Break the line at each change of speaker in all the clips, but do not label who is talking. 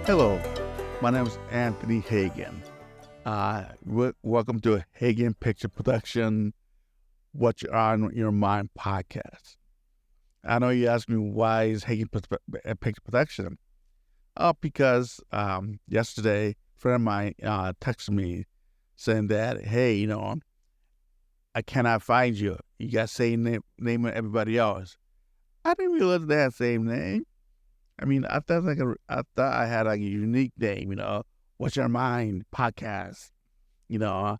Hello, my name is Anthony Hagen. Welcome to Hagen Picture Production, What's on Your Mind podcast. I know you asked me why is Hagen Picture Production? Because yesterday, a friend of mine texted me saying that, hey, I cannot find you. You got the same name as everybody else. I didn't realize they had the same name. I thought I had like a unique name, What's Your Mind podcast. I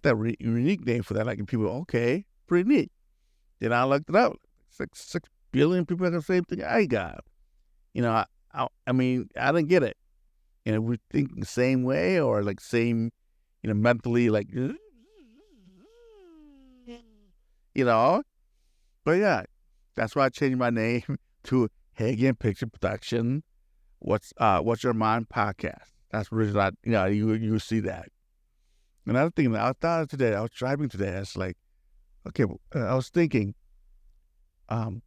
thought unique name for that. Like people, okay, pretty neat. Then I looked it up. 6 billion people have the same thing I got. I didn't get it. We think the same way or like same, mentally like, But yeah, that's why I changed my name to Hagen Picture Production. What's Your Mind podcast? That's the reason you see that. Another thing, I thought today, I was driving today. I was like, okay, I was thinking,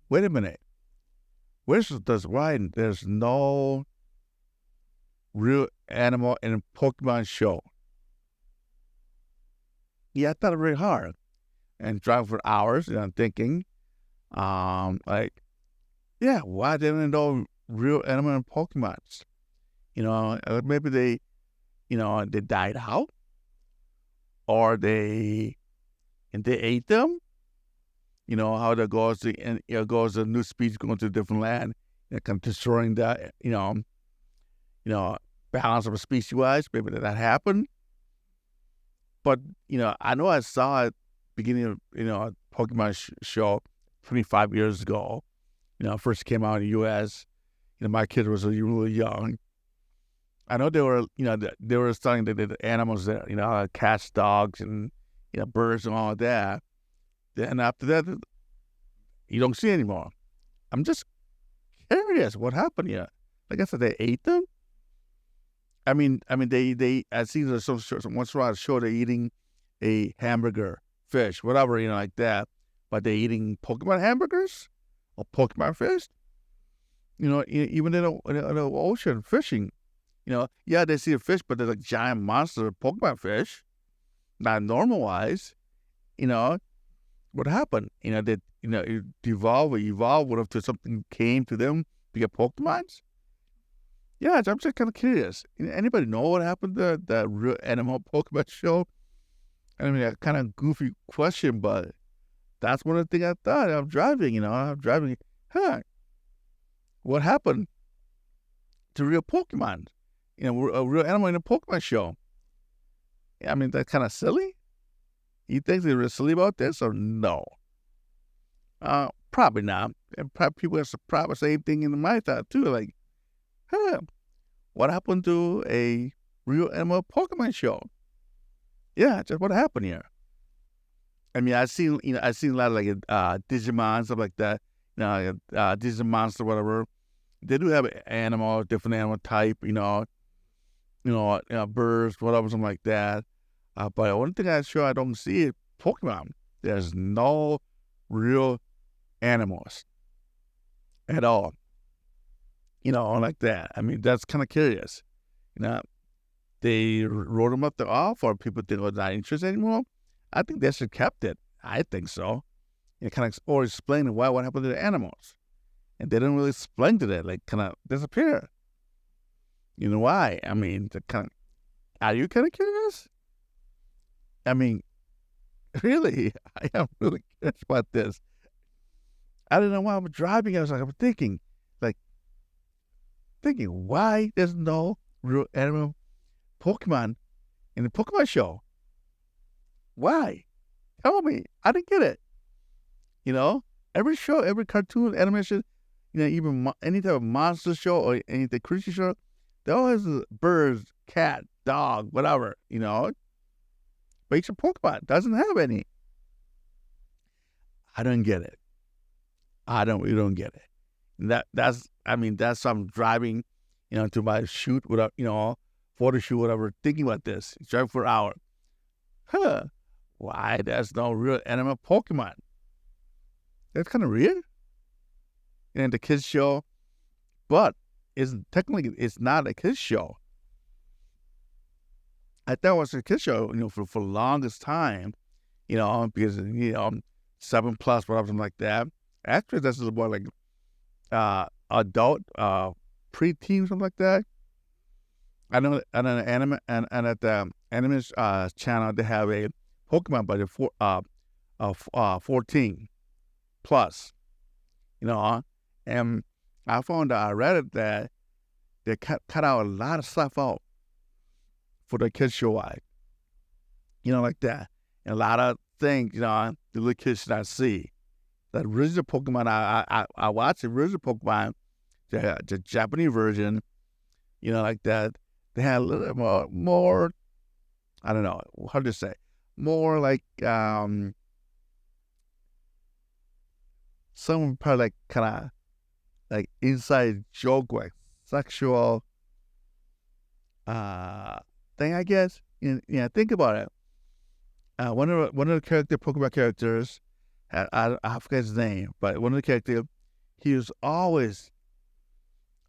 wait a minute. Why there's no real animal in a Pokemon show? Yeah, I thought it really hard. And driving for hours, and I'm thinking, why didn't know real animal in Pokemons? Maybe they died out, or they ate them. How that goes, and goes a new species going to a different land, and kind of destroying that, balance of a species wise. Maybe that happened. But I know I saw it beginning of a Pokemon show 25 years ago. First came out in the U.S. My kid was really young. I know they were, they were starting to the animals there, cats, dogs, and birds and all of that. Then after that, you don't see anymore. I'm just curious what happened here. Like I said, they ate them. They I see there's some once in a while show they're eating a hamburger, fish, whatever, like that. But they're eating Pokemon hamburgers or Pokemon fish. Even in the ocean fishing. They see a fish, but they're like giant monster Pokemon fish, not normal wise. What happened? It evolved what if to something came to them to get Pokemons? Yeah, I'm just kind of curious. Anybody know what happened to that real animal Pokemon show? A kind of goofy question, but that's one of the things I thought. I'm driving, what happened to real Pokemon? A real animal in a Pokemon show. That's kind of silly. You think they're silly about this or no? Probably not. And probably people have probably the same thing in my thought too. Like, what happened to a real animal Pokemon show? Yeah, just what happened here. I've seen a lot of like Digimon, stuff like that. Digimon or whatever. They do have animal, different animal type. Birds, whatever, something like that. But one thing I don't see is Pokemon. There's no real animals at all. Like that. That's kind of curious. They wrote them up off, or people think they're not interested anymore. I think they should kept it. I think so. Or explain what happened to the animals. And they didn't really explain to that, like kind of disappear. Why? Are you kind of curious? Really, I am really curious about this. I don't know why I'm driving. I was thinking why there's no real animal Pokemon in the Pokemon show. Why? Tell me. I didn't get it. Every show, every cartoon, animation, even any type of monster show or any type of creature show, they always have birds, cat, dog, whatever, But each Pokemon doesn't have any. I don't get it. We don't get it. And that's I'm driving, to my shoot without, photo shoot, whatever, thinking about this. Driving for an hour. Why there's no real animal Pokemon? That's kind of weird. And the kids show, but technically it's not a kids show. I thought it was a kids show, for the longest time, because 7+ whatever, something like that. Actually, that's a little more like adult, preteen, something like that. I know, and an anime, and at the anime channel, they have a Pokemon, but it's 14 plus, and I found out, I read it, that they cut out a lot of stuff out for the kids show, like that, and a lot of things, the little kids should not see. The original Pokemon, I watched the original Pokemon, the Japanese version, like that. They had a little more, I don't know, how to say, more like, some probably like kind of like inside joke, like sexual thing, I guess. Think about it. One of the Pokemon characters, I forget his name, but one of the characters, he was always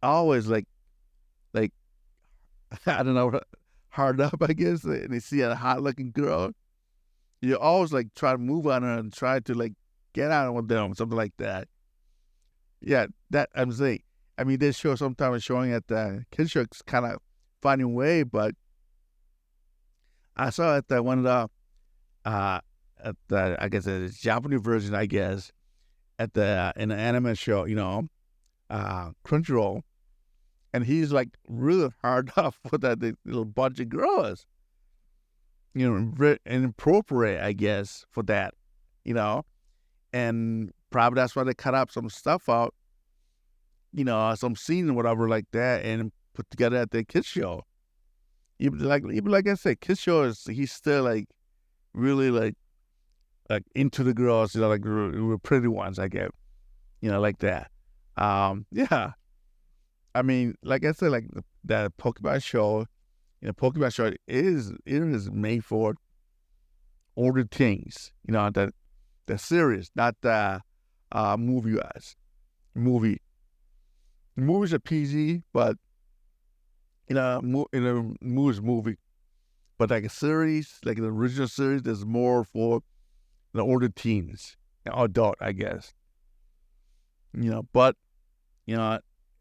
like I don't know, hard up, I guess, and they see a hot looking girl, you always like try to move on her and try to like get out with them, something like that. Yeah, that I'm saying. I mean, this show sometimes showing at the kids show, it's kind of funny way, but I saw at the one of the at the, I guess, the Japanese version, I guess, at the in the anime show, Crunchyroll, and he's like really hard up with that little bunch of girls, inappropriate, I guess, for that, and probably that's why they cut up some stuff out, some scene or whatever like that, and put together at the kids show. Even like I said, kids show he's still like really like into the girls, like the pretty ones, I guess, like that. Yeah. I mean, like I said, like that Pokemon show, Pokemon show is made for older teens, the series, not the movie wise. Movies are PG, but movie, but like a series, like an original series, there's more for the older teens, adult, I guess. But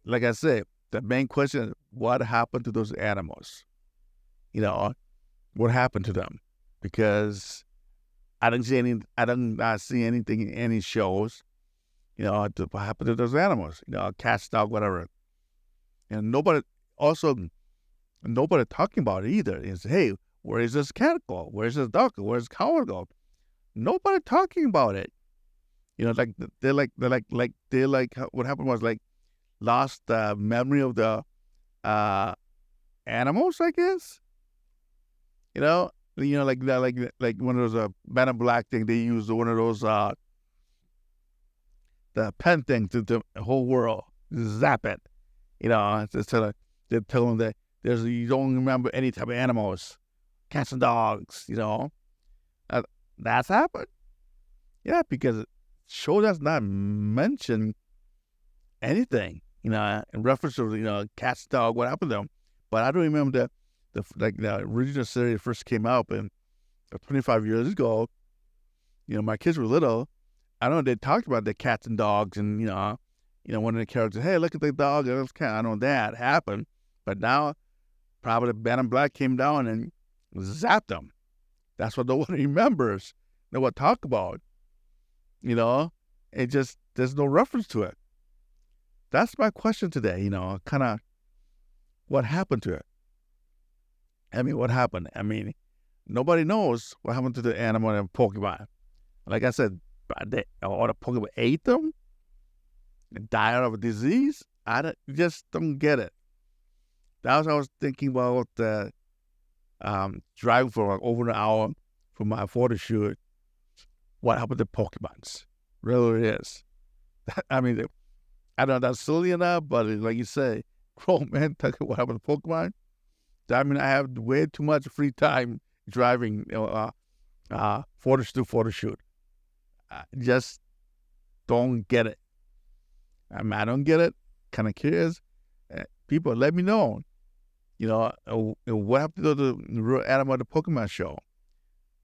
like I said, the main question is what happened to those animals? What happened to them? Because I did not see anything in any shows, what happened to those animals, cats, dog, whatever. And nobody talking about it either. Is, hey, where is this cat go? Where's this dog go? Where's cow go? Nobody talking about it. Like what happened was like lost the memory of the animals, I guess. Like one of those Men in Black thing. They used one of those the pen thing to the whole world, zap it. They tell them that you don't remember any type of animals, cats and dogs. That's happened. Yeah, because show does not mention anything, in reference to cats, dog, what happened to them. But I don't remember the original series first came out, and 25 years ago, my kids were little. I know they talked about the cats and dogs, and one of the characters, hey, look at the dog and this cat. I know that happened, but now probably the Men in Black came down and zapped them. That's what no one remembers. No one talk about. It just there's no reference to it. That's my question today. Kind of what happened to it. I mean, what happened? I mean, nobody knows what happened to the animal in Pokemon. Like I said, all the Pokemon ate them and died of a disease. Just don't get it. That was I was thinking about driving for like over an hour for my photo shoot. What happened to Pokemons? Really is. I mean, I don't know, that's silly enough, but like you say, grown man talking what happened to Pokemon. I mean, I have way too much free time driving, photo shoot. I just don't get it. I don't get it. Kind of curious. people, let me know. What happened to the Real Animal, the Pokemon show?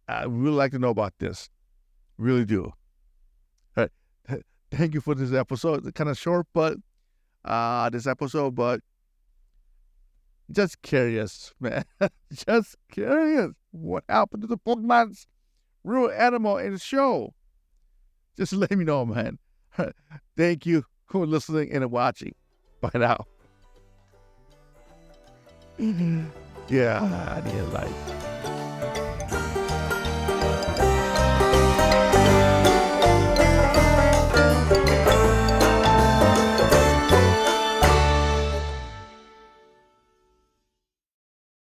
I really like to know about this. Really do. Thank you for this episode. It's kind of short, but just curious, man. Just curious. What happened to the Pokemon's Real Animal in the show? Just let me know, man. Thank you for listening and watching. Bye now. Yeah, I need a light.